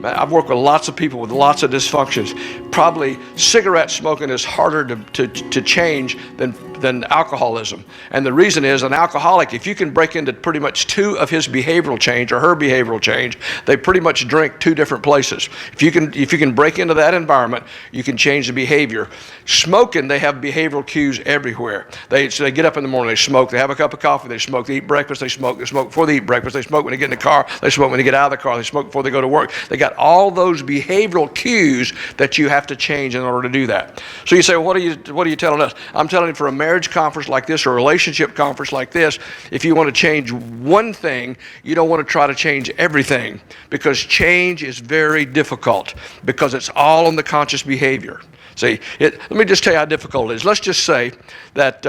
I've worked with lots of people with lots of dysfunctions. Probably cigarette smoking is harder to change than alcoholism. And the reason is, an alcoholic, if you can break into pretty much two of his behavioral change or her behavioral change, they pretty much drink two different places. If you can break into that environment, you can change the behavior. Smoking, they have behavioral cues everywhere. So they get up in the morning, they smoke, they have a cup of coffee, they smoke, they eat breakfast, they smoke before they eat breakfast, they smoke when they get in the car, they smoke when they get out of the car, they smoke before they go to work. They got all those behavioral cues that you have to change in order to do that. So you say, well, what are you telling us? I'm telling you, for a marriage conference like this or a relationship conference like this, if you want to change one thing, you don't want to try to change everything, because change is very difficult, because it's all on the conscious behavior. See, let me just tell you how difficult it is. Let's just say that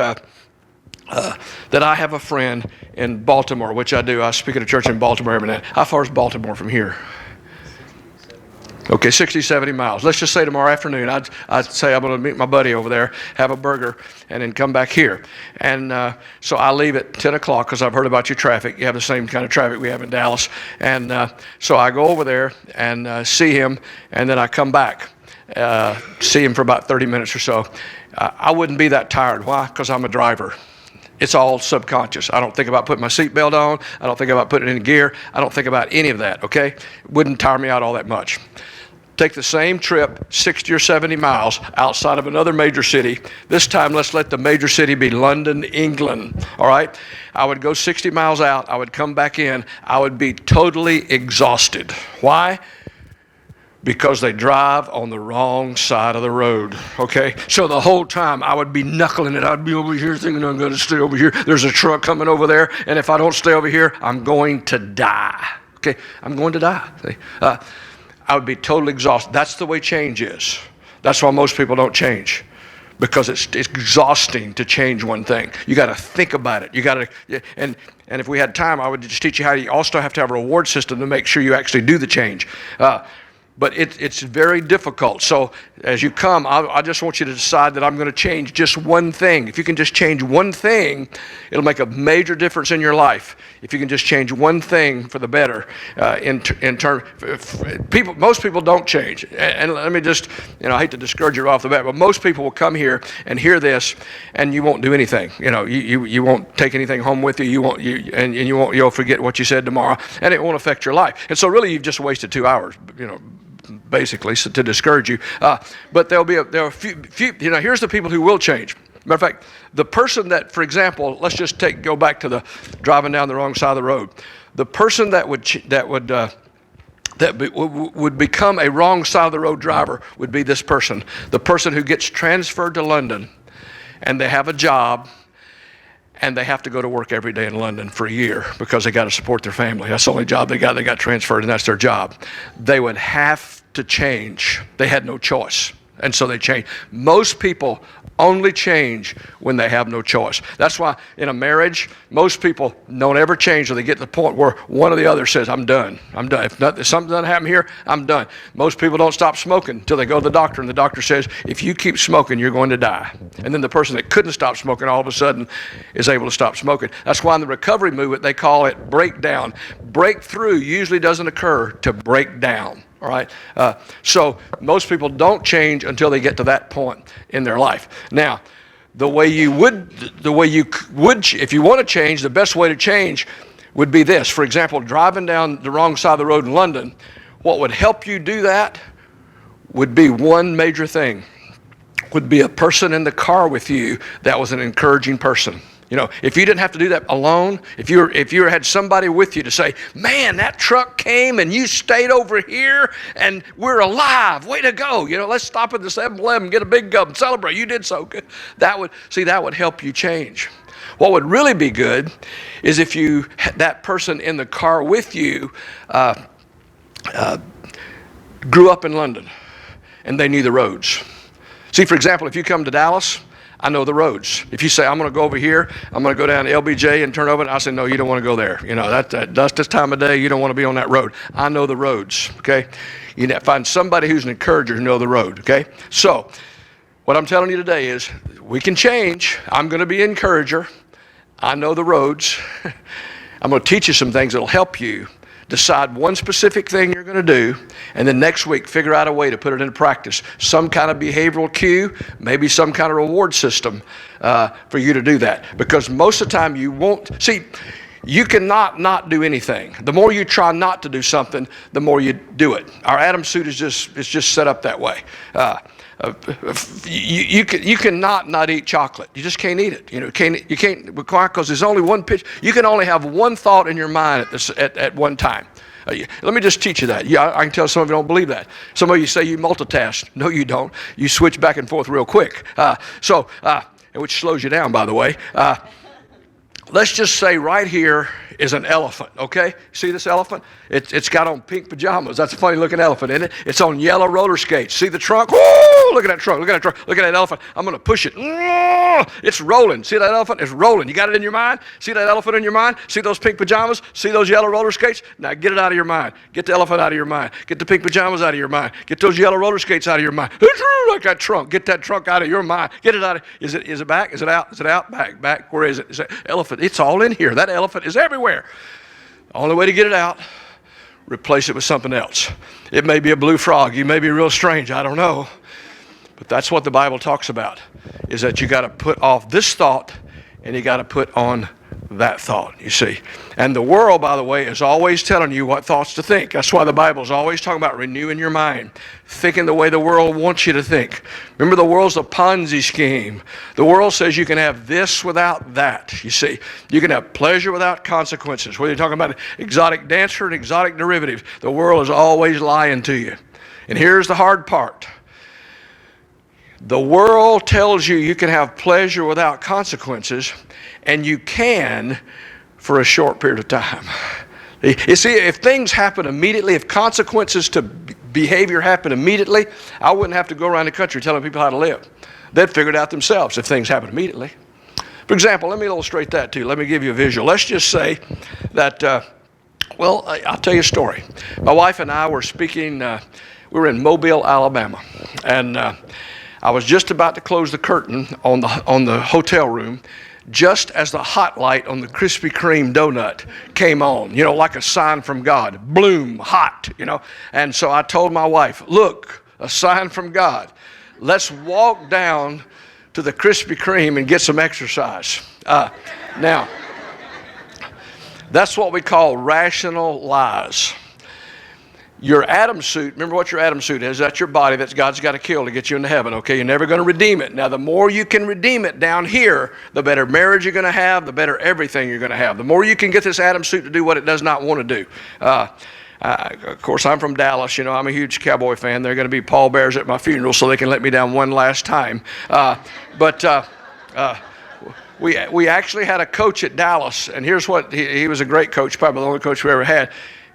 that I have a friend in Baltimore, which I do. I speak at a church in Baltimore every night. How far is Baltimore from here? Okay, 60, 70 miles. Let's just say tomorrow afternoon, I'd say I'm going to meet my buddy over there, have a burger, and then come back here. And so I leave at 10 o'clock because I've heard about your traffic. You have the same kind of traffic we have in Dallas. And so I go over there and see him, and then I come back, see him for about 30 minutes or so. I wouldn't be that tired. Why? Because I'm a driver. It's all subconscious. I don't think about putting my seatbelt on. I don't think about putting it in gear. I don't think about any of that, okay? It wouldn't tire me out all that much. Take the same trip, 60 or 70 miles outside of another major city. This time, let's let the major city be London, England, all right? I would go 60 miles out. I would come back in. I would be totally exhausted. Why? Because they drive on the wrong side of the road, okay? So the whole time I would be knuckling it. I'd be over here thinking I'm going to stay over here. There's a truck coming over there, and if I don't stay over here, I'm going to die, okay? I'm going to die. See? I would be totally exhausted. That's the way change is. That's why most people don't change, because it's exhausting to change one thing. You got to think about it. You got to, and if we had time, I would just teach you how you also have to have a reward system to make sure you actually do the change. But it's very difficult. So as you come, I just want you to decide that I'm going to change just one thing. If you can just change one thing, it'll make a major difference in your life. If you can just change one thing for the better, most people don't change. And let me just, I hate to discourage you off the bat, but most people will come here and hear this, and you won't do anything. You won't take anything home with you. You'll forget what you said tomorrow, and it won't affect your life. And so really, you've just wasted 2 hours. Basically, so to discourage you. But there are a few, here's the people who will change. Matter of fact, the person that, for example, let's just go back to the driving down the wrong side of the road. The person that would become a wrong side of the road driver would be this person. The person who gets transferred to London, and they have a job, and they have to go to work every day in London for a year because they got to support their family. That's the only job they got. They got transferred, and that's their job. They would have to change. They had no choice, and so they changed. Most people only change when they have no choice. That's why in a marriage, most people don't ever change until they get to the point where one or the other says, I'm done. If something doesn't happen here, I'm done. Most people don't stop smoking until they go to the doctor, and the doctor says, if you keep smoking, you're going to die. And then the person that couldn't stop smoking all of a sudden is able to stop smoking. That's why in the recovery movement, they call it breakdown. Breakthrough usually doesn't occur to break down. All right. So most people don't change until they get to that point in their life. Now, the way you would, if you want to change, the best way to change would be this. For example, driving down the wrong side of the road in London, what would help you do that would be one major thing. Would be a person in the car with you that was an encouraging person. If you didn't have to do that alone, if you had somebody with you to say, man, that truck came and you stayed over here and we're alive, way to go. Let's stop at the 7-Eleven, get a big gulp and celebrate. You did so good. That would help you change. What would really be good is if that person in the car with you grew up in London and they knew the roads. See, for example, if you come to Dallas, I know the roads. If you say, I'm going to go over here, I'm going to go down to LBJ and turn over, and I say, no, you don't want to go there. That's this time of day, you don't want to be on that road. I know the roads, okay? You find somebody who's an encourager who know the road, okay? So what I'm telling you today is we can change. I'm going to be an encourager. I know the roads. I'm going to teach you some things that will help you. Decide one specific thing you're going to do, and then next week figure out a way to put it into practice. Some kind of behavioral cue, maybe some kind of reward system for you to do that. Because most of the time you won't. See, you cannot not do anything. The more you try not to do something, the more you do it. Our Adam suit is just set up that way. You cannot not eat chocolate. You just can't eat it. You can't because there's only one pitch. You can only have one thought in your mind at one time. Let me just teach you that. Yeah, I can tell some of you don't believe that. Some of you say you multitask. No, you don't. You switch back and forth real quick. Which slows you down, by the way. Let's just say right here is an elephant, okay? See this elephant? It's got on pink pajamas. That's a funny looking elephant, isn't it? It's on yellow roller skates. See the trunk? Woo! Look at that trunk. Look at that trunk. Look at that elephant. I'm going to push it. It's rolling. See that elephant? It's rolling. You got it in your mind? See that elephant in your mind? See those pink pajamas? See those yellow roller skates? Now get it out of your mind. Get the elephant out of your mind. Get the pink pajamas out of your mind. Get those yellow roller skates out of your mind. Like that trunk. Get that trunk out of your mind. Get it out of. Is it back? Is it out? Is it out? Back. Where is it? Is it elephant? It's all in here. That elephant is everywhere. The only way to get it out, replace it with something else. It may be a blue frog. You may be real strange. I don't know. But that's what the Bible talks about, is that you got to put off this thought and you got to put on that thought, you see. And the world, by the way, is always telling you what thoughts to think. That's why the Bible is always talking about renewing your mind, thinking the way the world wants you to think. Remember, the world's a Ponzi scheme. The world says you can have this without that, you see. You can have pleasure without consequences. Whether you're talking about an exotic dancer and exotic derivatives, the world is always lying to you. And here's the hard part. The world tells you you can have pleasure without consequences, and you can for a short period of time. You see, if things happen immediately, if consequences to behavior happen immediately, I wouldn't have to go around the country telling people how to live. They'd figure it out themselves if things happen immediately. For example, let me illustrate that too. Let me give you a visual. Let's just say that, I'll tell you a story. My wife and I were speaking, we were in Mobile, Alabama, and I was just about to close the curtain on the hotel room, just as the hot light on the Krispy Kreme donut came on, like a sign from God. Bloom, hot, And so I told my wife, look, a sign from God. Let's walk down to the Krispy Kreme and get some exercise. Now, that's what we call rational lies. Your Adam suit, remember what your Adam suit is? That's your body that God's got to kill to get you into heaven, okay? You're never going to redeem it. Now, the more you can redeem it down here, the better marriage you're going to have, the better everything you're going to have. The more you can get this Adam suit to do what it does not want to do. Of course, I'm from Dallas. I'm a huge Cowboy fan. They're going to be pallbearers at my funeral so they can let me down one last time. We actually had a coach at Dallas, and here's what, he was a great coach, probably the only coach we ever had,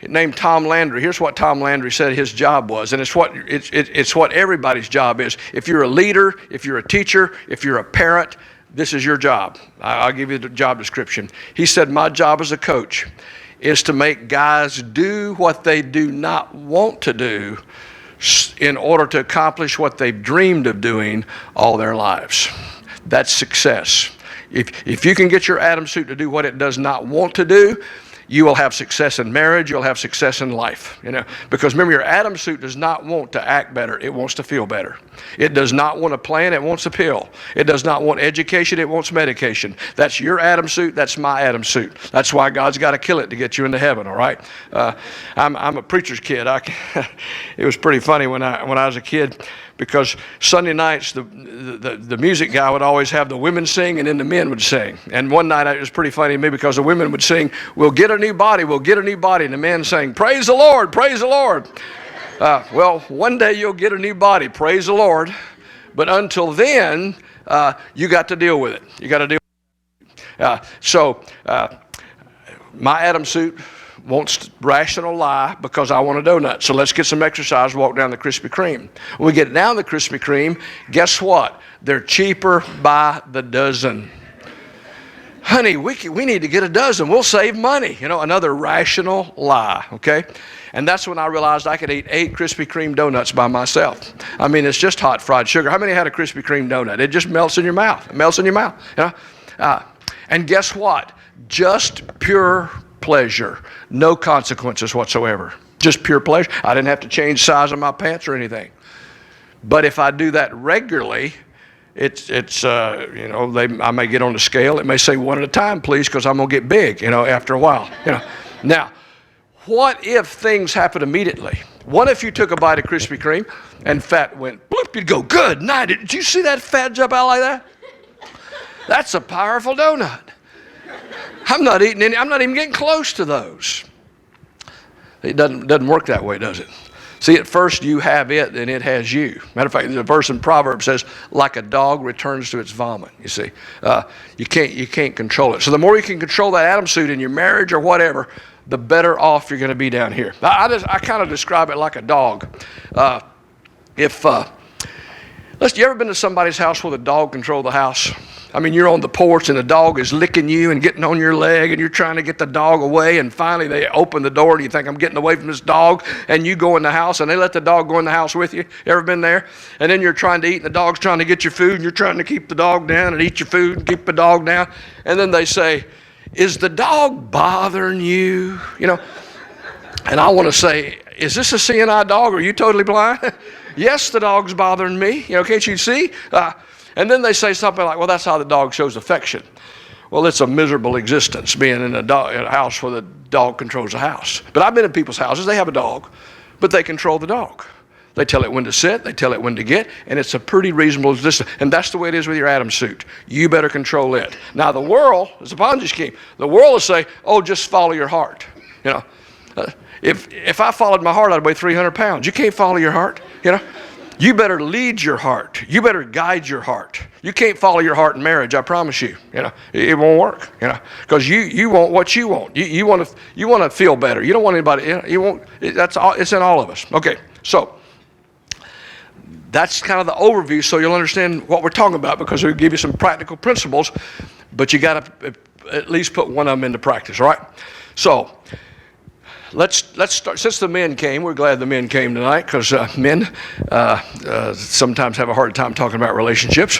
named Tom Landry. Here's what Tom Landry said his job was, and it's what everybody's job is. If you're a leader, if you're a teacher, if you're a parent, this is your job. I'll give you the job description. He said, my job as a coach is to make guys do what they do not want to do in order to accomplish what they've dreamed of doing all their lives. That's success. If you can get your Adam suit to do what it does not want to do, you will have success in marriage, you'll have success in life, Because remember, your Adam suit does not want to act better, it wants to feel better. It does not want a plan, it wants a pill. It does not want education, it wants medication. That's your Adam suit, that's my Adam suit. That's why God's got to kill it to get you into heaven, all right? I'm a preacher's kid. It was pretty funny when I was a kid, because Sunday nights, the music guy would always have the women sing and then the men would sing. And one night it was pretty funny to me because the women would sing, we'll get a new body, we'll get a new body. And the men sang, praise the Lord, praise the Lord. One day you'll get a new body, praise the Lord. But until then, you got to deal with it. You got to deal with it. My Adam suit wants rational lie because I want a donut. So let's get some exercise, walk down the Krispy Kreme. When we get down the Krispy Kreme, guess what? They're cheaper by the dozen. Honey, we need to get a dozen. We'll save money. Another rational lie, okay? And that's when I realized I could eat 8 Krispy Kreme donuts by myself. I mean, it's just hot fried sugar. How many had a Krispy Kreme donut? It just melts in your mouth. It melts in your mouth. And guess what? Just pure pleasure, no consequences whatsoever. Just pure pleasure. I didn't have to change size of my pants or anything. But if I do that regularly, I may get on the scale. It may say 1 at a time, please, because I'm going to get big, after a while. Now, what if things happen immediately? What if you took a bite of Krispy Kreme and fat went bloop? You'd go, good night. Did you see that fat jump out like that? That's a powerful donut. I'm not eating any. I'm not even getting close to those. It doesn't work that way, does it? See, at first you have it, then it has you. Matter of fact, there's a verse in Proverbs says, like a dog returns to its vomit. You see, you can't control it. So the more you can control that Adam suit in your marriage or whatever, the better off you're going to be down here. I kind of describe it like a dog. You ever been to somebody's house where the dog controls the house? I mean, you're on the porch and the dog is licking you and getting on your leg and you're trying to get the dog away, and finally they open the door and you think, I'm getting away from this dog, and you go in the house and they let the dog go in the house with you. You ever been there? And then you're trying to eat and the dog's trying to get your food and you're trying to keep the dog down and eat your food and keep the dog down. And then they say, is the dog bothering you? And I want to say, is this a seeing eye dog? Are you totally blind? Yes, the dog's bothering me. Can't you see? And then they say something like, well, that's how the dog shows affection. Well, it's a miserable existence being in a house where the dog controls the house. But I've been in people's houses. They have a dog, but they control the dog. They tell it when to sit. They tell it when to get. And it's a pretty reasonable existence. And that's the way it is with your Adam suit. You better control it. Now, the world is a Ponzi scheme. The world will say, oh, just follow your heart. If I followed my heart, I'd weigh 300 pounds. You can't follow your heart, You better lead your heart. You better guide your heart. You can't follow your heart in marriage, I promise you. It won't work, because you want what you want. You want to feel better. You don't want anybody, you won't, it's in all of us. Okay, so that's kind of the overview, so you'll understand what we're talking about, because we'll give you some practical principles, but you got to at least put one of them into practice, all right? So let's start. Since the men came, we're glad the men came tonight, because men sometimes have a hard time talking about relationships.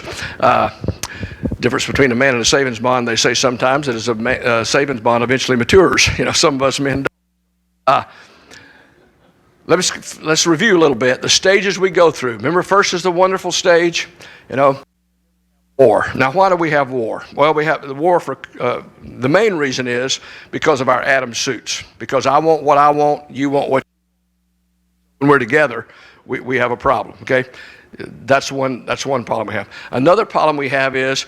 Difference between a man and a savings bond, they say sometimes it is a savings bond eventually matures. Some of us men don't. Let's review a little bit the stages we go through. Remember, first is the wonderful stage, war. Now, why do we have war? Well, we have the war for the main reason is because of our Adam suits. Because I want what I want, you want what you want. When we're together, we have a problem. Okay, that's one problem we have. Another problem we have is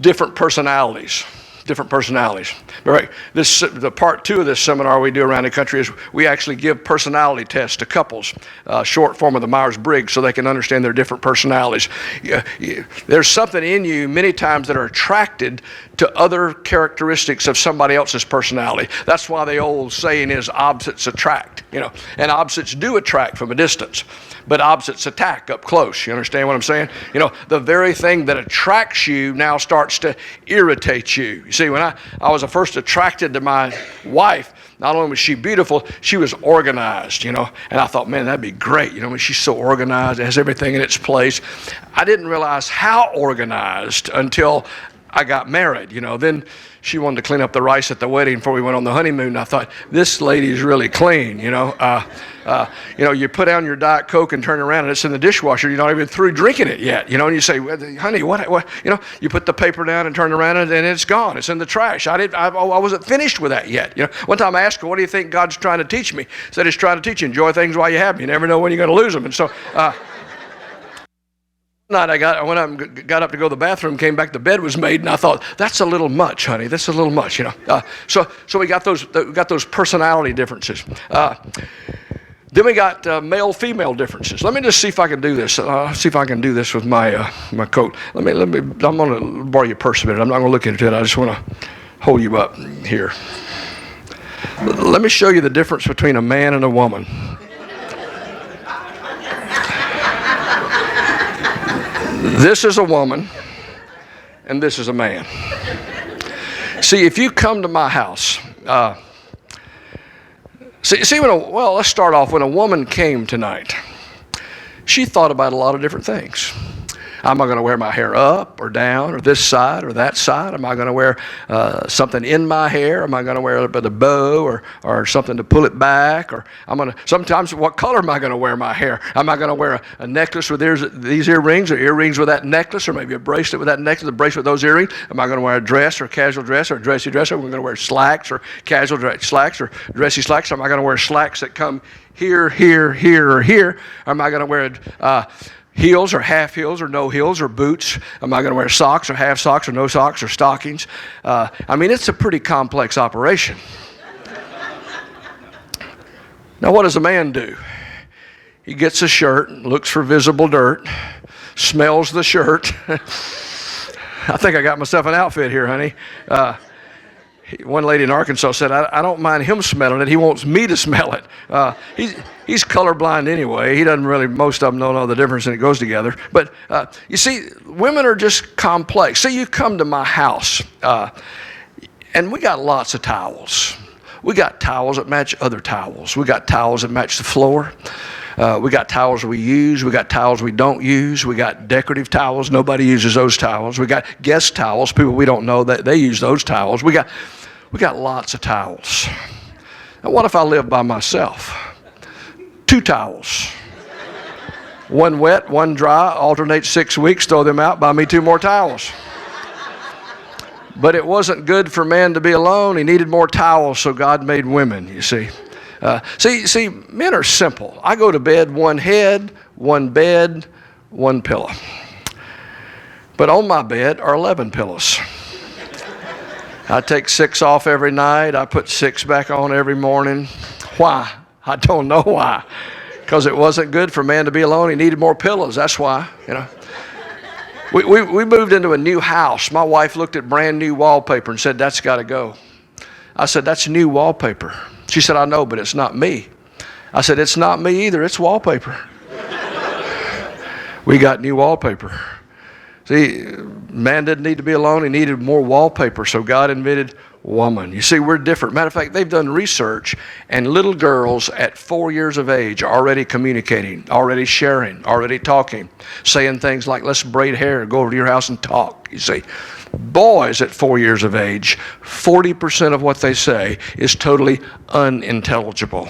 different personalities. Different personalities. Right. The part 2 of this seminar we do around the country is we actually give personality tests to couples, short form of the Myers-Briggs, so they can understand their different personalities. There's something in you many times that are attracted to other characteristics of somebody else's personality. That's why the old saying is opposites attract. And opposites do attract from a distance, but opposites attack up close. You understand what I'm saying? The very thing that attracts you now starts to irritate you. You see, when I was first attracted to my wife, not only was she beautiful, she was organized, and I thought, man, that'd be great. When she's so organized, has everything in its place. I didn't realize how organized until I got married. Then she wanted to clean up the rice at the wedding before we went on the honeymoon. And I thought, this lady's really clean. You put down your Diet Coke and turn around and it's in the dishwasher. You're not even through drinking it yet. And you say, honey, what? You put the paper down and turn around and it's gone. It's in the trash. I wasn't finished with that yet. One time I asked her, what do you think God's trying to teach me? He said, he's trying to teach you, enjoy things while you have them. You never know when you're going to lose them. And so, night I went up and got up to go to the bathroom, came back, the bed was made, and I thought, that's a little much, honey. That's a little much, So we got those personality differences. Then we got male-female differences. Let me just see if I can do this. See if I can do this with my my coat. I'm going to borrow your purse a minute. I'm not going to look into it. I just want to hold you up here. Let me show you the difference between a man and a woman. This is a woman, and this is a man. See, if you come to my house, let's start off when a woman came tonight. She thought about a lot of different things. Am I going to wear my hair up or down or this side or that side? Am I going to wear something in my hair? Am I going to wear a bit of bow or something to pull it back? Or sometimes what color am I going to wear my hair? Am I going to wear a necklace with these earrings or earrings with that necklace, or maybe a bracelet with that necklace, a bracelet with those earrings? Am I going to wear a dress or a casual dress or a dressy dress? Or am I going to wear slacks or casual slacks or dressy slacks? Am I going to wear slacks that come here, here, here, or here? Or am I going to wear heels or half heels or no heels or boots? Am I going to wear socks or half socks or no socks or stockings? It's a pretty complex operation. Now, what does a man do? He gets a shirt, looks for visible dirt, smells the shirt. I think I got myself an outfit here, honey. One lady in Arkansas said, I don't mind him smelling it. He wants me to smell it. He's colorblind anyway. He doesn't really, most of them don't know the difference, and it goes together. But you see, women are just complex. So you come to my house, and we got lots of towels. We got towels that match other towels. We got towels that match the floor. We got towels we use. We got towels we don't use. We got decorative towels. Nobody uses those towels. We got guest towels. People we don't know that they use those towels. We got lots of towels. Now, what if I live by myself? 2 towels. One wet, one dry, alternate 6 weeks, throw them out, buy me 2 more towels. But it wasn't good for man to be alone. He needed more towels, so God made women, you see. See, men are simple. I go to bed, 1 head, 1 bed, 1 pillow. But on my bed are 11 pillows. I take 6 off every night. I put 6 back on every morning. Why? I don't know why. Because it wasn't good for man to be alone. He needed more pillows. That's why, We moved into a new house. My wife looked at brand new wallpaper and said, that's got to go. I said, that's new wallpaper. She said, I know, but it's not me. I said, it's not me either. It's wallpaper. We got new wallpaper. See, man didn't need to be alone. He needed more wallpaper, so God invented woman. You see, we're different. Matter of fact, they've done research, and little girls at 4 years of age are already communicating, already sharing, already talking, saying things like, let's braid hair, go over to your house and talk. You see, boys at 4 years of age, 40% of what they say is totally unintelligible.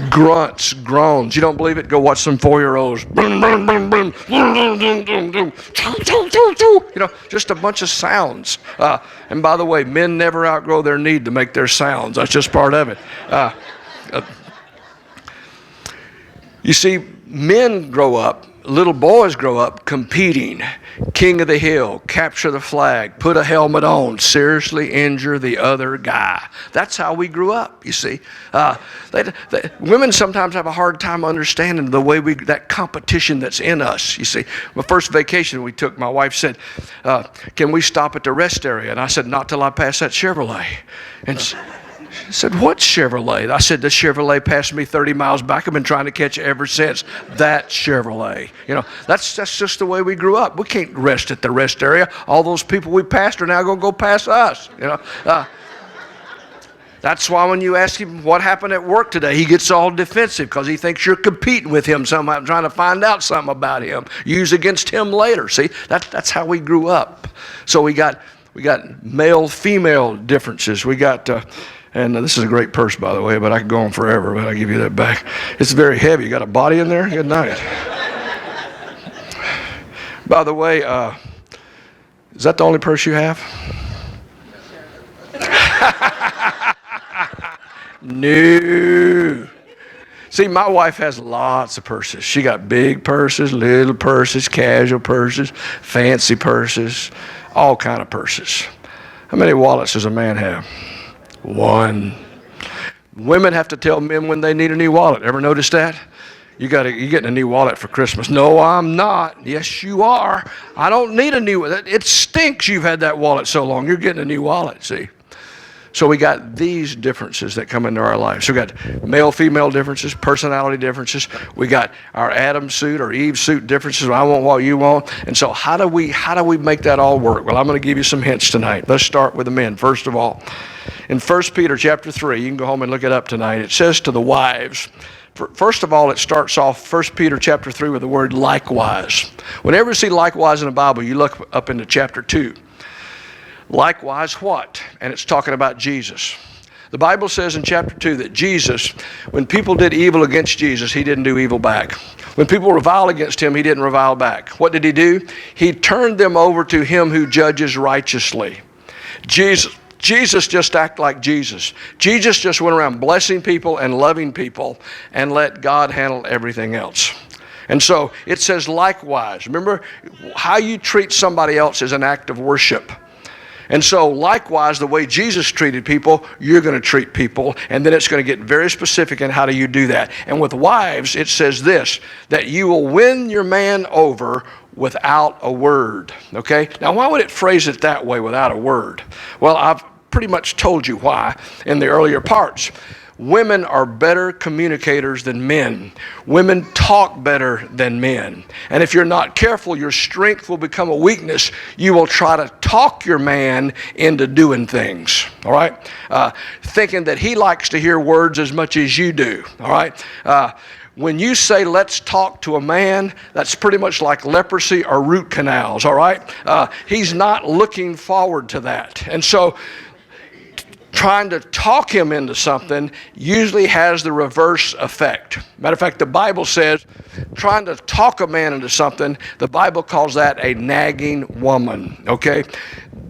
Grunts, groans. You don't believe it? Go watch some 4-year-olds. Just a bunch of sounds. And by the way, men never outgrow their need to make their sounds. That's just part of it. You see, men grow up, little boys grow up competing. King of the hill, capture the flag, put a helmet on, seriously injure the other guy. That's how we grew up, you see. Women sometimes have a hard time understanding the way that competition that's in us, you see. My first vacation we took, my wife said, can we stop at the rest area? And I said, not till I pass that Chevrolet. And she said, what Chevrolet? I said, the Chevrolet passed me 30 miles back. I've been trying to catch it ever since. That Chevrolet. That's just the way we grew up. We can't rest at the rest area. All those people we passed are now going to go past us. That's why when you ask him what happened at work today, he gets all defensive because he thinks you're competing with him somehow, trying to find out something about him, use against him later. See, that's how we grew up. So we got male-female differences. We got... And this is a great purse, by the way, but I could go on forever, but I'll give you that back. It's very heavy. You got a body in there? Good night. By the way, is that the only purse you have? No. See, my wife has lots of purses. She got big purses, little purses, casual purses, fancy purses, all kind of purses. How many wallets does a man have? 1. Women have to tell men when they need a new wallet. Ever notice that? You're getting a new wallet for Christmas. No, I'm not. Yes, you are. I don't need a new one. It stinks you've had that wallet so long. You're getting a new wallet, see? So we got these differences that come into our lives. So we got male-female differences, personality differences. We got our Adam suit or Eve suit differences. I want what you want. And so how do we make that all work? Well, I'm going to give you some hints tonight. Let's start with the men. First of all, in 1 Peter chapter 3, you can go home and look it up tonight. It says to the wives, First of all, it starts off 1 Peter chapter 3 with the word likewise. Whenever you see likewise in the Bible, you look up into chapter 2. Likewise what? And it's talking about Jesus. The Bible says in chapter 2 that Jesus, when people did evil against Jesus, he didn't do evil back. When people reviled against him, he didn't revile back. What did he do? He turned them over to him who judges righteously. Jesus just acted like Jesus. Jesus just went around blessing people and loving people and let God handle everything else. And so it says likewise. Remember, how you treat somebody else is an act of worship. And so likewise, the way Jesus treated people, you're going to treat people. And then it's going to get very specific in how do you do that. And with wives, it says this, that you will win your man over without a word. Okay? Now, why would it phrase it that way, without a word? Well, I've pretty much told you why in the earlier parts. Women are better communicators than men. Women talk better than men. And if you're not careful, your strength will become a weakness. You will try to talk your man into doing things, all right? Thinking that he likes to hear words as much as you do, all right? When you say, let's talk to a man, that's pretty much like leprosy or root canals, all right? He's not looking forward to that. And so trying to talk him into something usually has the reverse effect. Matter of fact, the Bible says trying to talk a man into something, the Bible calls that a nagging woman, okay?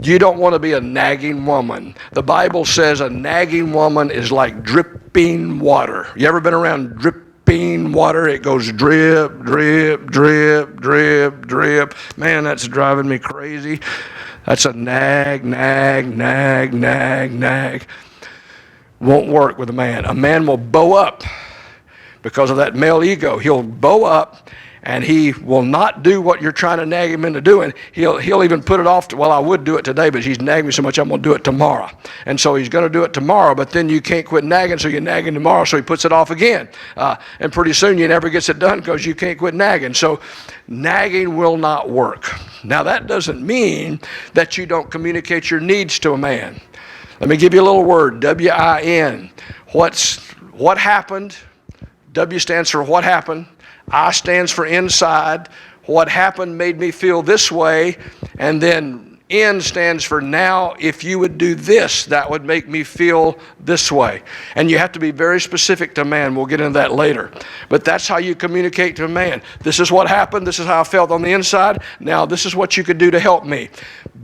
You don't want to be a nagging woman. The Bible says a nagging woman is like dripping water. You ever been around dripping water? It goes drip, drip, drip, drip, drip. Man, that's driving me crazy. That's a nag, nag, nag, nag, nag. Won't work with a man. A man will bow up because of that male ego. He'll bow up and he will not do what you're trying to nag him into doing. He'll even put it off to, well, I would do it today, but he's nagging me so much I'm going to do it tomorrow. And so he's going to do it tomorrow, but then you can't quit nagging, so you're nagging tomorrow, so he puts it off again. And pretty soon you never gets it done because you can't quit nagging. So nagging will not work. Now that doesn't mean that you don't communicate your needs to a man. Let me give you a little word, W-I-N. What happened? W stands for what happened. I stands for inside. What happened made me feel this way. And then N stands for now, if you would do this, that would make me feel this way. And you have to be very specific to a man. We'll get into that later. But that's how you communicate to a man. This is what happened. This is how I felt on the inside. Now, this is what you could do to help me.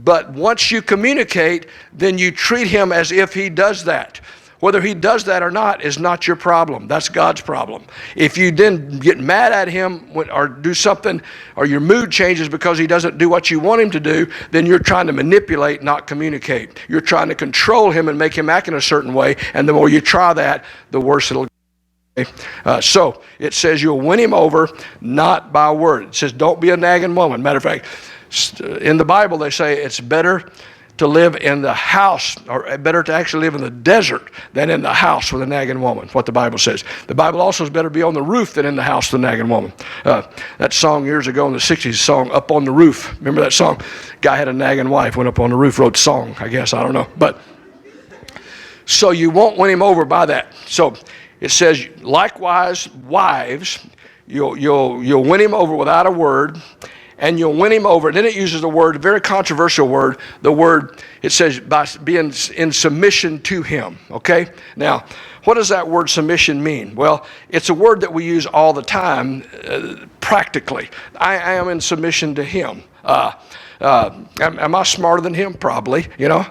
But once you communicate, then you treat him as if he does that. Whether he does that or not is not your problem. That's God's problem. If you then get mad at him or do something, or your mood changes because he doesn't do what you want him to do, then you're trying to manipulate, not communicate. You're trying to control him and make him act in a certain way, and the more you try that, the worse it'll get. So it says you'll win him over, not by word. It says don't be a nagging woman. Matter of fact, in the Bible they say it's better to live in the house, or better to actually live in the desert than in the house with a nagging woman, what the Bible says. The Bible also is better to be on the roof than in the house with a nagging woman. That song years ago in the 60s, song Up on the Roof. Remember that song? Guy had a nagging wife, went up on the roof, wrote a song, I guess, I don't know. But so you won't win him over by that. So it says, likewise, wives, you'll win him over without a word. And you'll win him over. Then it uses a word, a very controversial word. The word, it says, by being in submission to him, okay? Now, what does that word submission mean? Well, it's a word that we use all the time, practically. I am in submission to him. Am I smarter than him? Probably, you know.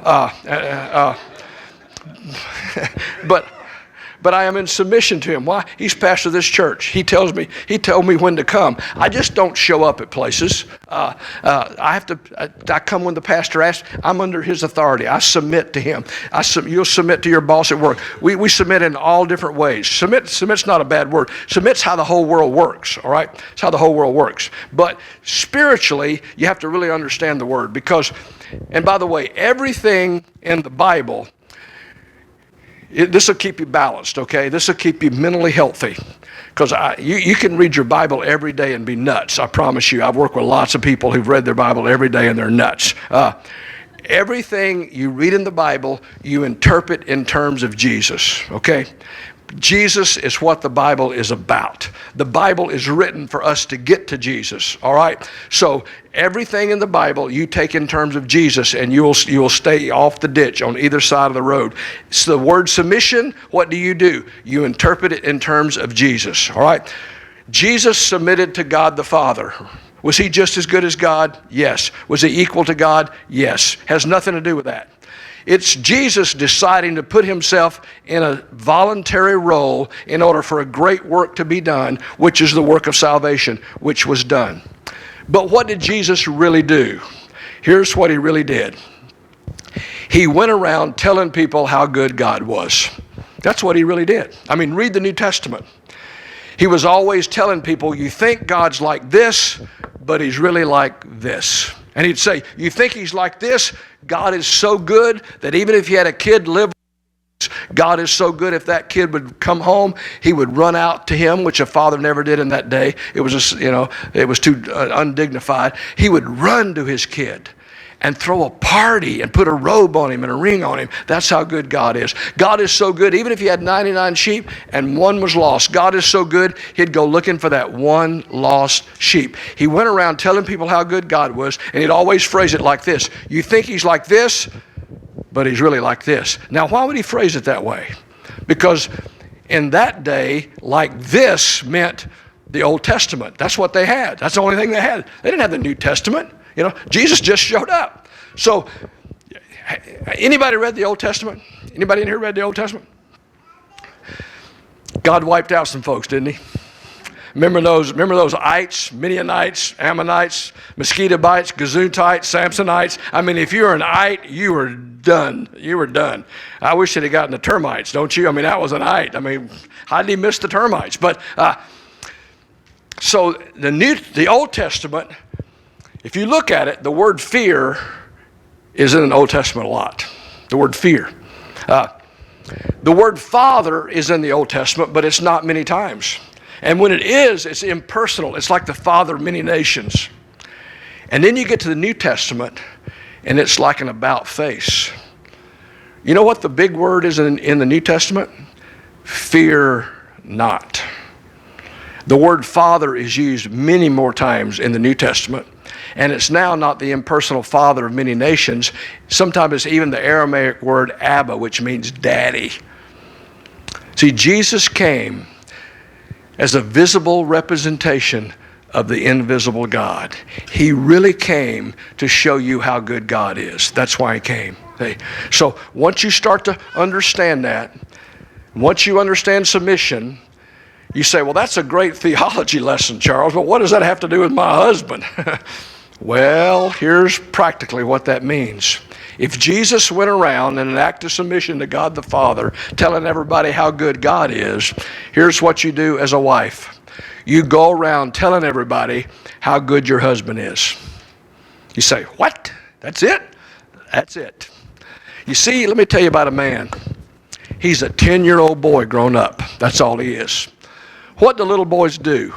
But I am in submission to him. Why? He's pastor of this church. He told me when to come. I just don't show up at places. I come when the pastor asks. I'm under his authority. I submit to him. You'll submit to your boss at work. We submit in all different ways. Submit's not a bad word. Submit's how the whole world works, all right? It's how the whole world works. But spiritually, you have to really understand the word because, and by the way, everything in the Bible, this will keep you balanced, okay? This will keep you mentally healthy. Because you can read your Bible every day and be nuts. I promise you. I've worked with lots of people who've read their Bible every day and they're nuts. Everything you read in the Bible, you interpret in terms of Jesus, okay? Jesus is what the Bible is about. The Bible is written for us to get to Jesus, all right? So everything in the Bible you take in terms of Jesus, and you will stay off the ditch on either side of the road. So the word submission, what do? You interpret it in terms of Jesus, all right? Jesus submitted to God the Father. Was he just as good as God? Yes. Was he equal to God? Yes. Has nothing to do with that. It's Jesus deciding to put himself in a voluntary role in order for a great work to be done, which is the work of salvation, which was done. But what did Jesus really do? Here's what he really did. He went around telling people how good God was. That's what he really did. I mean, read the New Testament. He was always telling people, you think God's like this, but he's really like this. And he'd say, you think he's like this? God is so good that even if you had a kid live, God is so good if that kid would come home, he would run out to him, which a father never did in that day. It was just, it was too undignified. He would run to his kid and throw a party and put a robe on him and a ring on him. That's how good God is. God is so good, even if you had 99 sheep and one was lost, God is so good, he'd go looking for that one lost sheep. He went around telling people how good God was, and he'd always phrase it like this. You think he's like this, but he's really like this. Now, why would he phrase it that way? Because in that day, like this meant the Old Testament. That's what they had. That's the only thing they had. They didn't have the New Testament. Jesus just showed up. So, anybody read the Old Testament? Anybody in here read the Old Testament? God wiped out some folks, didn't he? Remember those ites, Midianites, Ammonites, mosquito bites, Gazuntites, Samsonites? I mean, if you're an ite, you were done. You were done. I wish it had gotten the termites, don't you? I mean, that was an ite. I mean, how did he miss the termites? But, so the Old Testament, if you look at it, the word fear is in the Old Testament a lot. The word fear. The word father is in the Old Testament, but it's not many times. And when it is, it's impersonal. It's like the father of many nations. And then you get to the New Testament, and it's like an about face. You know what the big word is in the New Testament? Fear not. The word father is used many more times in the New Testament. And it's now not the impersonal father of many nations. Sometimes it's even the Aramaic word Abba, which means daddy. See, Jesus came as a visible representation of the invisible God. He really came to show you how good God is. That's why he came. So once you start to understand that, once you understand submission, you say, well, that's a great theology lesson, Charles, but what does that have to do with my husband? Well, here's practically what that means. If Jesus went around in an act of submission to God the Father, telling everybody how good God is, here's what you do as a wife. You go around telling everybody how good your husband is. You say, what? That's it? That's it. You see, let me tell you about a man. He's a 10-year-old boy grown up. That's all he is. What do little boys do?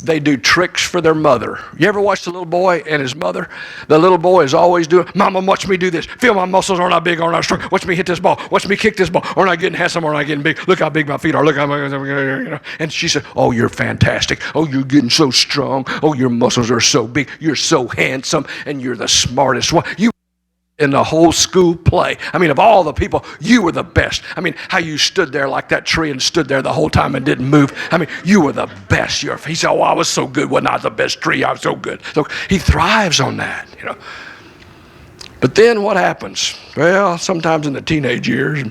They do tricks for their mother. You ever watch the little boy and his mother? The little boy is always doing, Mama, watch me do this. Feel my muscles, aren't I big, aren't I strong? Watch me hit this ball. Watch me kick this ball. Aren't I getting handsome, aren't I getting big? Look how big my feet are. Look how much, And she said, oh, you're fantastic. Oh, you're getting so strong. Oh, your muscles are so big. You're so handsome, and you're the smartest one. You in the whole school play. I mean, of all the people, you were the best. I mean, how you stood there like that tree and stood there the whole time and didn't move. I mean, you were the best. He said, oh, I was so good. Wasn't I the best tree? I was so good. So he thrives on that, But then what happens? Well, sometimes in the teenage years,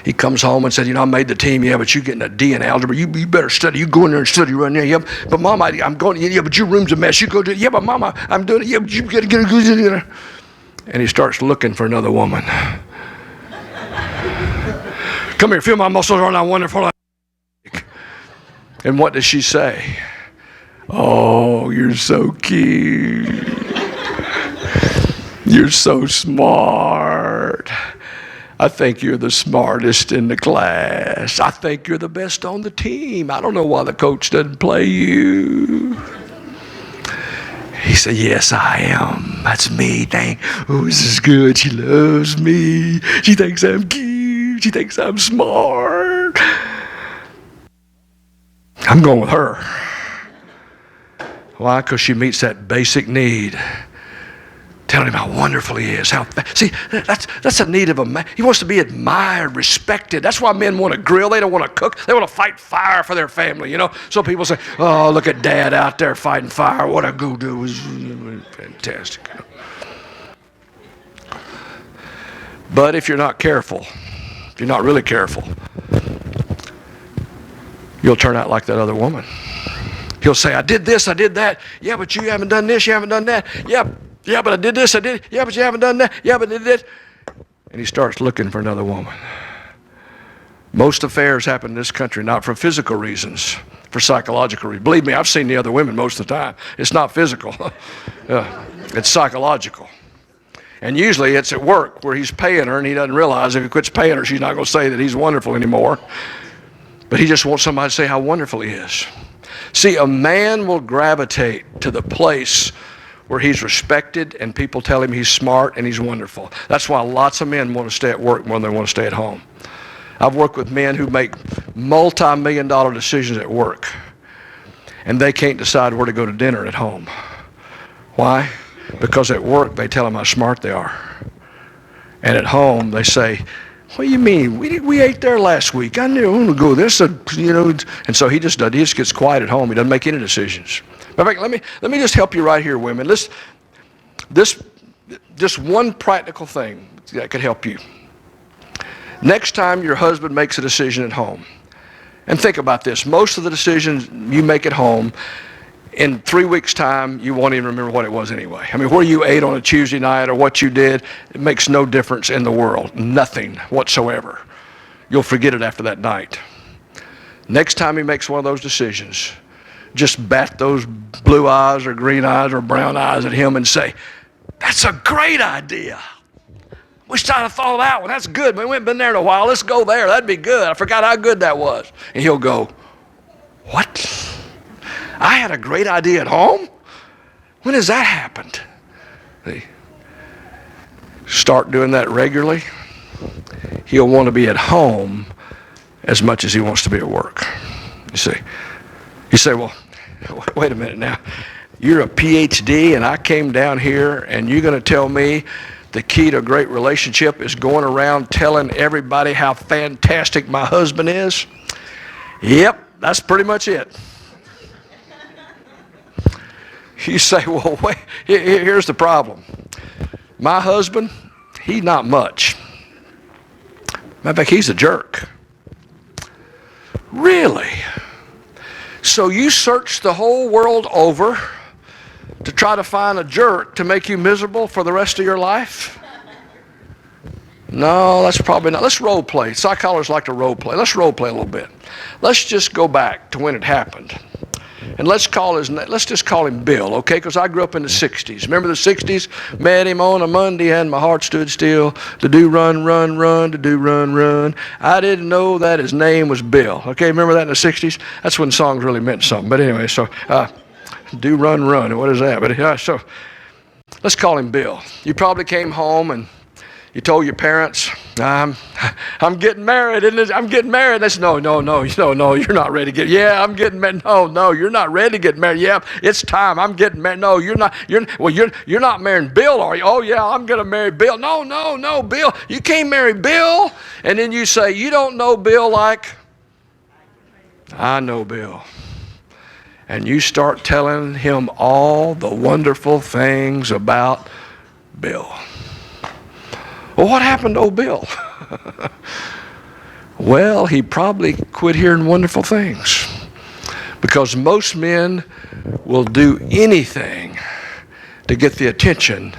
he comes home and says, I made the team. Yeah, but you're getting a D in algebra. You better study. You go in there and study right now. Yeah, but Mama, I'm going. Yeah, but your room's a mess. You go do it. Yeah, but Mama, I'm doing it. Yeah, but you got to get a good. And he starts looking for another woman. Come here, feel my muscles, aren't I wonderful? And what does she say? Oh, you're so cute. You're so smart. I think you're the smartest in the class. I think you're the best on the team. I don't know why the coach doesn't play you. He said, yes, I am. That's me. Dang. Oh, this is good. She loves me. She thinks I'm cute. She thinks I'm smart. I'm going with her. Why? Because she meets that basic need. Telling him how wonderful he is. See, that's a need of a man. He wants to be admired, respected. That's why men want to grill. They don't want to cook. They want to fight fire for their family, you know. So people say, oh, look at Dad out there fighting fire. What a go-do. Fantastic. But if you're not careful, if you're not really careful, you'll turn out like that other woman. He'll say, I did this, I did that. Yeah, but you haven't done this, you haven't done that. Yeah, but I did this, I did. Yeah, but you haven't done that. Yeah, but I did this. And he starts looking for another woman. Most affairs happen in this country not for physical reasons, for psychological reasons. Believe me, I've seen the other women most of the time. It's not physical. It's psychological. And usually it's at work where he's paying her and he doesn't realize if he quits paying her, she's not going to say that he's wonderful anymore. But he just wants somebody to say how wonderful he is. See, a man will gravitate to the place where he's respected and people tell him he's smart and he's wonderful. That's why lots of men want to stay at work more than they want to stay at home. I've worked with men who make multi-million-dollar decisions at work, and they can't decide where to go to dinner at home. Why? Because at work they tell them how smart they are. And at home they say, what do you mean? We ate there last week. I knew I want to go this, you know. And so he just gets quiet at home. He doesn't make any decisions. In fact, let me just help you right here, women. Just one practical thing that could help you. Next time your husband makes a decision at home, and think about this. Most of the decisions you make at home, in 3 weeks' time, you won't even remember what it was anyway. I mean, where you ate on a Tuesday night or what you did, it makes no difference in the world. Nothing whatsoever. You'll forget it after that night. Next time he makes one of those decisions, just bat those blue eyes or green eyes or brown eyes at him and say, that's a great idea. Wish I'd have thought of that one. That's good. We haven't been there in a while. Let's go there. That'd be good. I forgot how good that was. And he'll go, what? I had a great idea at home? When has that happened? See, start doing that regularly. He'll want to be at home as much as he wants to be at work. You see. You say, well, wait a minute now. You're a PhD and I came down here and you're going to tell me the key to a great relationship is going around telling everybody how fantastic my husband is? Yep, that's pretty much it. You say, well, wait, here's the problem. My husband, he's not much. Matter of fact, he's a jerk. Really? So you search the whole world over to try to find a jerk to make you miserable for the rest of your life? No, that's probably not. Let's role play. Psychologists like to role play. Let's role play a little bit. Let's just go back to when it happened. And let's just call him Bill, okay? Because I grew up in the 60s. Remember the 60s? Met him on a Monday and my heart stood still. To do run, run, run, to do run, run. I didn't know that his name was Bill. Okay, remember that in the 60s? That's when songs really meant something. But anyway, so do run, run. What is that? But so let's call him Bill. You probably came home and you told your parents, I'm getting married, isn't it? I'm getting married. They said, no, you're not ready to get. Yeah, I'm getting married. No, you're not ready to get married. Yeah, it's time. I'm getting married. No, you're not. You're not marrying Bill, are you? Oh yeah, I'm gonna marry Bill. No, Bill. You can't marry Bill. And then you say, you don't know Bill like I know Bill. And you start telling him all the wonderful things about Bill. Well, what happened to old Bill? Well, he probably quit hearing wonderful things. Because most men will do anything to get the attention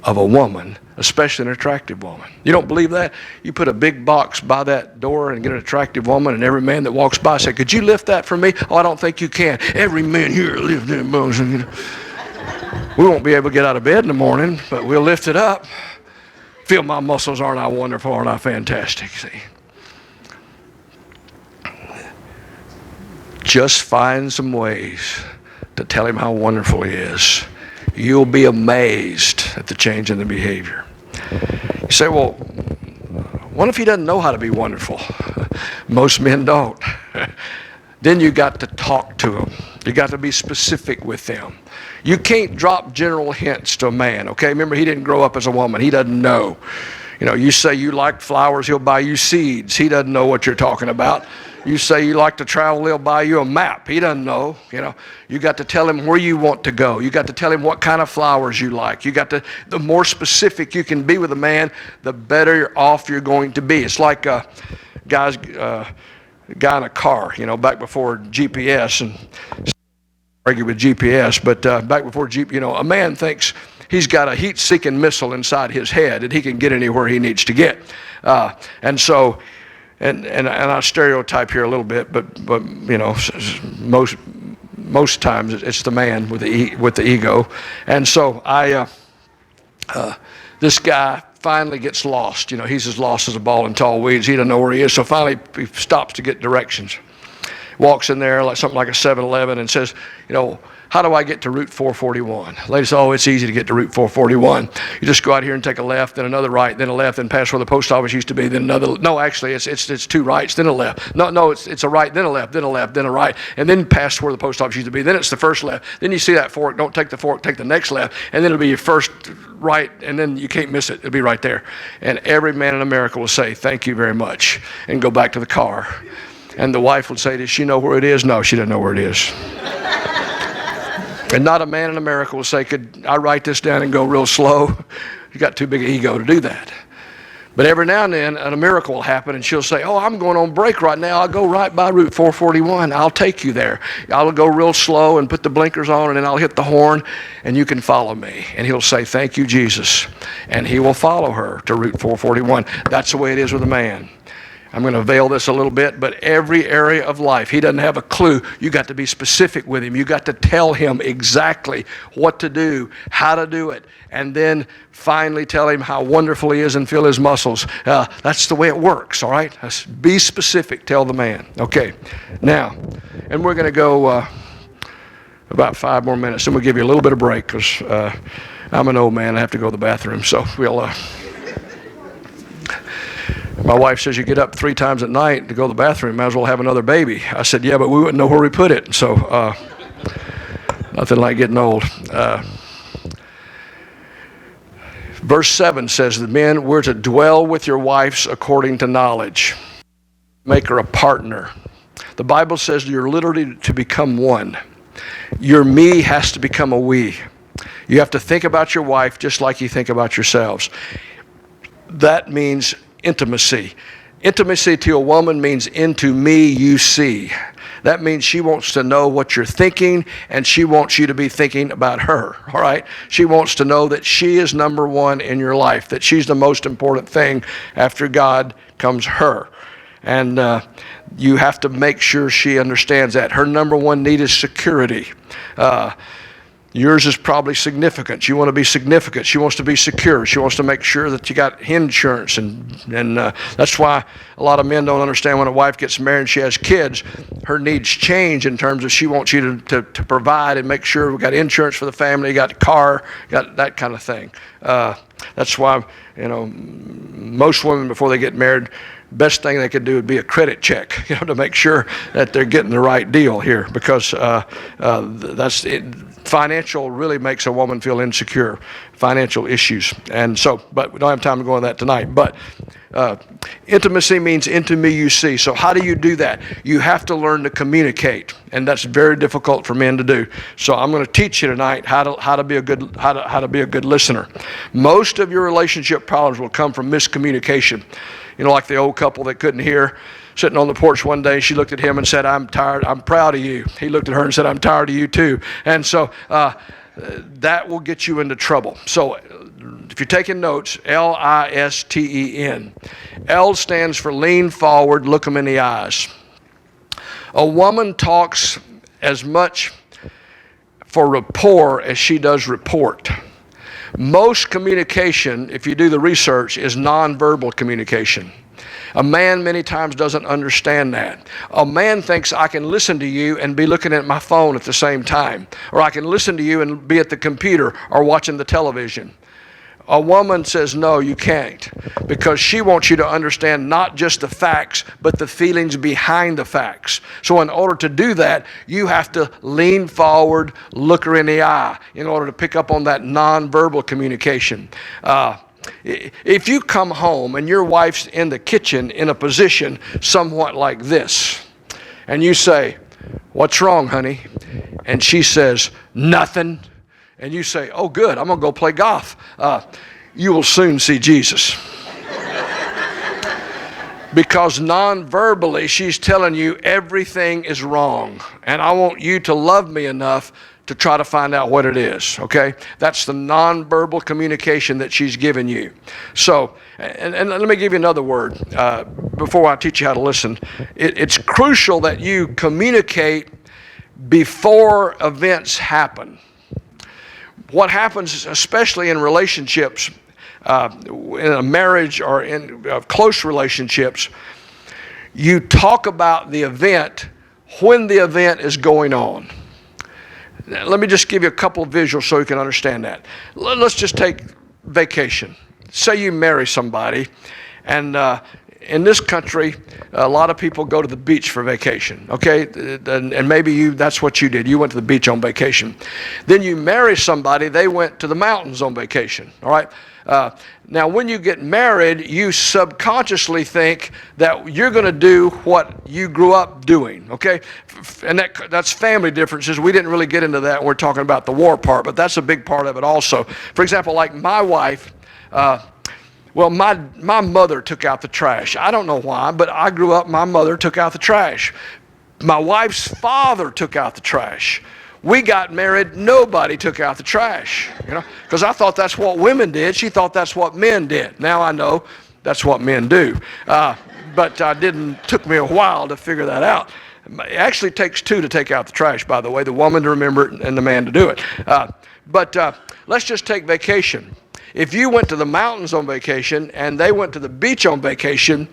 of a woman, especially an attractive woman. You don't believe that? You put a big box by that door and get an attractive woman, and every man that walks by say, could you lift that for me? Oh, I don't think you can. Every man here lift that box. We won't be able to get out of bed in the morning, but we'll lift it up. Feel my muscles, aren't I wonderful, aren't I fantastic? See? Just find some ways to tell him how wonderful he is. You'll be amazed at the change in the behavior. You say, well, what if he doesn't know how to be wonderful? Most men don't. Then you got to talk to them. You got to be specific with them. You can't drop general hints to a man, okay? Remember, he didn't grow up as a woman. He doesn't know. You know, you say you like flowers, he'll buy you seeds. He doesn't know what you're talking about. You say you like to travel, he'll buy you a map. He doesn't know. You know, you got to tell him where you want to go. You got to tell him what kind of flowers you like. You got to, the more specific you can be with a man, the better off you're going to be. It's like guy in a car, you know, back before GPS, and argue with GPS, but back before GPS, you know, a man thinks he's got a heat-seeking missile inside his head and he can get anywhere he needs to get. And so, and I stereotype here a little bit, but you know, most times it's the man with the ego. And so this guy finally gets lost. You know, he's as lost as a ball in tall weeds. He doesn't know where he is. So finally he stops to get directions. Walks in there like something like a 7-Eleven and says, you know, how do I get to Route 441? Ladies, oh, it's easy to get to Route 441. You just go out here and take a left, then another right, then a left, then pass where the post office used to be, then another. No, actually, it's two rights, then a left. No, it's a right, then a left, then a left, then a right, and then pass where the post office used to be. Then it's the first left. Then you see that fork. Don't take the fork. Take the next left, and then it'll be your first right, and then you can't miss it. It'll be right there. And every man in America will say, "Thank you very much," and go back to the car. And the wife would say, does she know where it is? No, she doesn't know where it is. And not a man in America will say, could I write this down and go real slow? You got too big an ego to do that. But every now and then, a miracle will happen, and she'll say, oh, I'm going on break right now. I'll go right by Route 441. I'll take you there. I'll go real slow and put the blinkers on, and then I'll hit the horn, and you can follow me. And he'll say, thank you, Jesus. And he will follow her to Route 441. That's the way it is with a man. I'm going to veil this a little bit, but every area of life, he doesn't have a clue. You got to be specific with him. You got to tell him exactly what to do, how to do it, and then finally tell him how wonderful he is and feel his muscles. That's the way it works, all right? Be specific, tell the man. Okay, now, and we're going to go about 5 more minutes, and we'll give you a little bit of break because I'm an old man. I have to go to the bathroom, so we'll... My wife says you get up 3 times at night to go to the bathroom, might as well have another baby. I said, yeah, but we wouldn't know where we put it. So nothing like getting old. Verse 7 says, the men, we're to dwell with your wives according to knowledge. Make her a partner. The Bible says you're literally to become one. Your me has to become a we. You have to think about your wife just like you think about yourselves. That means intimacy. Intimacy to a woman means into me you see. That means she wants to know what you're thinking, and she wants you to be thinking about her, all right? She wants to know that she is number one in your life, that she's the most important thing. After God comes her. And you have to make sure she understands that. Her number one need is security. Yours is probably significant. You want to be significant. She wants to be secure. She wants to make sure that you got insurance. And that's why a lot of men don't understand when a wife gets married and she has kids, her needs change in terms of she wants you to provide and make sure we got insurance for the family, you got a car, got that kind of thing. That's why, you know, most women before they get married, best thing they could do would be a credit check, you know, to make sure that they're getting the right deal here, because that's it. Financial really makes a woman feel insecure, financial issues. And so, but we don't have time to go on that tonight. But intimacy means into me you see. So how do you do that? You have to learn to communicate, and that's very difficult for men to do. So I'm going to teach you tonight how to be a good listener. Most of your relationship problems will come from miscommunication. You know, like the old couple that couldn't hear, sitting on the porch one day, she looked at him and said, I'm tired, I'm proud of you. He looked at her and said, I'm tired of you too. And so that will get you into trouble. So if you're taking notes, L-I-S-T-E-N. L stands for lean forward, look them in the eyes. A woman talks as much for rapport as she does report. Most communication, if you do the research, is nonverbal communication. A man many times doesn't understand that. A man thinks I can listen to you and be looking at my phone at the same time, or I can listen to you and be at the computer or watching the television. A woman says, no, you can't, because she wants you to understand not just the facts, but the feelings behind the facts. So in order to do that, you have to lean forward, look her in the eye in order to pick up on that nonverbal communication. If you come home and your wife's in the kitchen in a position somewhat like this, and you say, what's wrong, honey? And she says, nothing. And you say, oh, good, I'm going to go play golf. You will soon see Jesus. Because non-verbally, she's telling you everything is wrong. And I want you to love me enough to try to find out what it is, okay? That's the non-verbal communication that she's giving you. So, and let me give you another word before I teach you how to listen. It's crucial that you communicate before events happen. What happens, especially in relationships, in a marriage or in close relationships, you talk about the event when the event is going on. Let me just give you a couple of visuals so you can understand that. Let's just take vacation. Say you marry somebody, and in this country, a lot of people go to the beach for vacation, okay? And maybe that's what you did. You went to the beach on vacation. Then you marry somebody, they went to the mountains on vacation, all right? Now, when you get married, you subconsciously think that you're going to do what you grew up doing, okay? And that's family differences. We didn't really get into that when we're talking about the war part, but that's a big part of it also. For example, like my wife, well, my mother took out the trash. I don't know why, but I grew up, my mother took out the trash. My wife's father took out the trash. We got married, nobody took out the trash, because I thought that's what women did. She thought that's what men did. Now I know that's what men do. But took me a while to figure that out. It actually takes two to take out the trash, by the way, the woman to remember it and the man to do it. But let's just take vacation. If you went to the mountains on vacation and they went to the beach on vacation,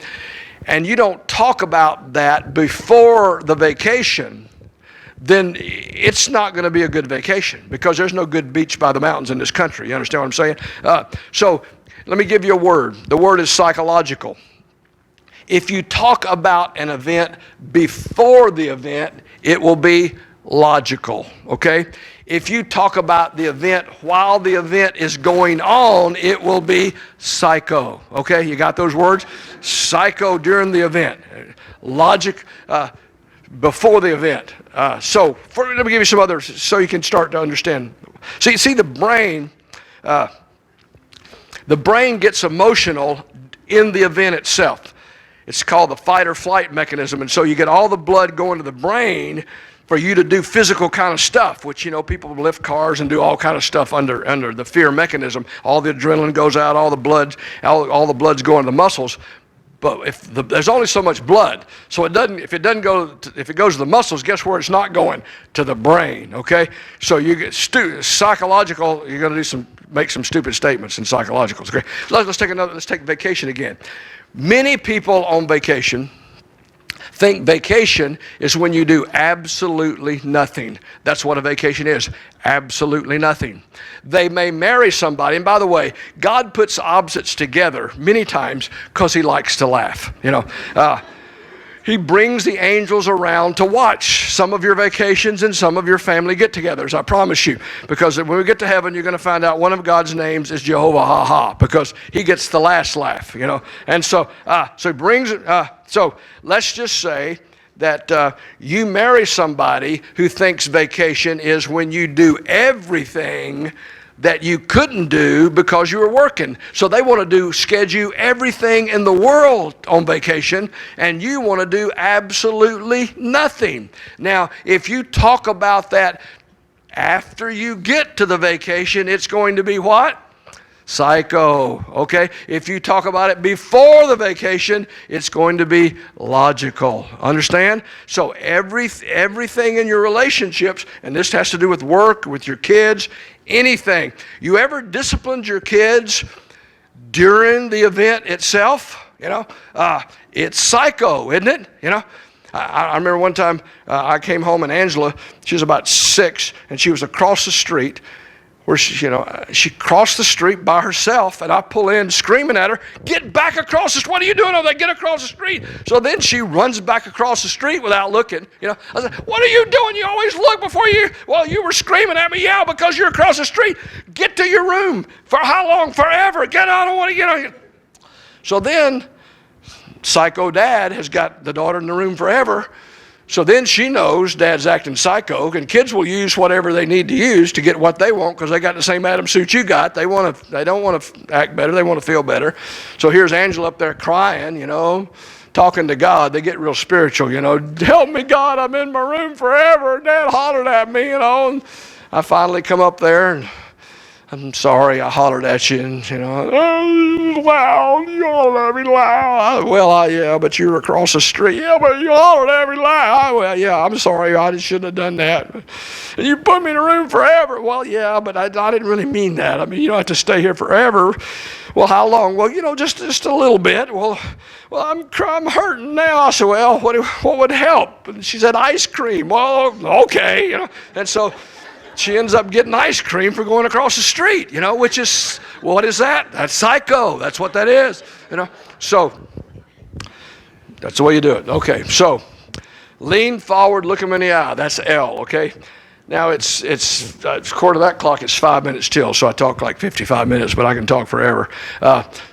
and you don't talk about that before the vacation, then it's not going to be a good vacation, because there's no good beach by the mountains in this country. You understand what I'm saying? So let me give you a word. The word is psychological. If you talk about an event before the event, it will be logical, okay? If you talk about the event while the event is going on, it will be psycho, okay? You got those words? Psycho during the event. Logic before the event. Let me give you some others so you can start to understand. See the brain gets emotional in the event itself. It's called the fight or flight mechanism, and so you get all the blood going to the brain for you to do physical kind of stuff, which, people lift cars and do all kind of stuff under the fear mechanism. All the adrenaline goes out, all the blood's going to the muscles. But there's only so much blood, so if it goes to the muscles, guess where it's not going? To the brain. Okay, so you get psychological. You're going to make some stupid statements in psychologicals. Okay, let's take vacation again. Many people on vacation think vacation is when you do absolutely nothing. That's what a vacation is, absolutely nothing. They may marry somebody, and by the way, God puts opposites together many times because he likes to laugh. He brings the angels around to watch some of your vacations and some of your family get-togethers, I promise you. Because when we get to heaven, you're going to find out one of God's names is Jehovah Ha-Ha, because he gets the last laugh, And so he brings, so let's just say that you marry somebody who thinks vacation is when you do everything that you couldn't do because you were working. So they want to schedule everything in the world on vacation, and you want to do absolutely nothing. Now, if you talk about that after you get to the vacation, it's going to be what? Psycho, okay? If you talk about it before the vacation, it's going to be logical. Understand? So everything in your relationships, and this has to do with work, with your kids, anything. You ever disciplined your kids during the event itself? It's psycho, isn't it? I remember one time I came home and Angela, she was about 6, and she was across the street where she crossed the street by herself, and I pull in screaming at her, "Get back across the street. What are you doing over there? Get across the street." So then she runs back across the street without looking. I said, "What are you doing? You always look before you." "Well, you were screaming at me." "Yeah, because you're across the street." "Get to your room." "For how long?" "Forever." "Get out, I don't want to." So then psycho dad has got the daughter in the room forever. So then she knows dad's acting psycho, and kids will use whatever they need to use to get what they want because they got the same Adam suit you got. They don't want to act better. They want to feel better. So here's Angela up there crying, talking to God. They get real spiritual, "Help me, God, I'm in my room forever. Dad hollered at me, And I finally come up there and, "I'm sorry, I hollered at you," and "Oh, loud, you hollered at me loud." "Well, yeah, but you were across the street." "Yeah, but you hollered at me loud." "Well, yeah, I'm sorry, I just shouldn't have done that." "And you put me in a room forever." "Well, yeah, but I didn't really mean that. I mean, you don't have to stay here forever." "Well, how long?" "Well, just a little bit." Well, I'm hurting now." I said, "Well, what would help?" And she said, "Ice cream." "Well, okay, and so she ends up getting ice cream for going across the street, which is, what is that? That's psycho. That's what that is, So that's the way you do it. Okay, so lean forward, look them in the eye. That's L, okay? Now it's quarter to that clock. It's 5 minutes till, so I talk like 55 minutes, but I can talk forever.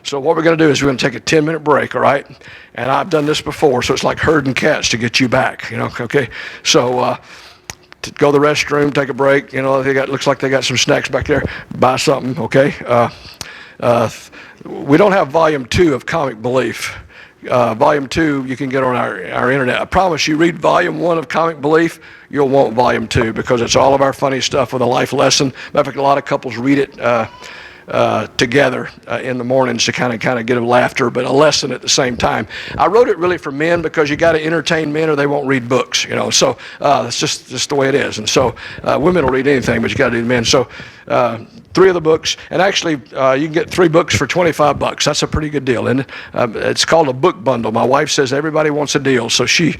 So what we're going to do is we're going to take a 10-minute break, all right? And I've done this before, so it's like herding cats to get you back, okay? So to go to the restroom, take a break. Looks like they got some snacks back there. Buy something, okay? We don't have volume 2 of Comic Belief. Volume 2 you can get on our internet. I promise you, read volume 1 of Comic Belief, you'll want volume 2 because it's all of our funny stuff with a life lesson. Matter of fact, a lot of couples read it together in the mornings to kind of get a laughter, but a lesson at the same time. I wrote it really for men because you got to entertain men or they won't read books, So that's just the way it is. And so women will read anything, but you got to do the men. So 3 of the books, and actually you can get 3 books for $25. That's a pretty good deal, isn't it? It's called a book bundle. My wife says everybody wants a deal, so she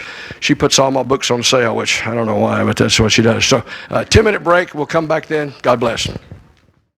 puts all my books on sale, which I don't know why, but that's what she does. So 10-minute break. We'll come back then. God bless.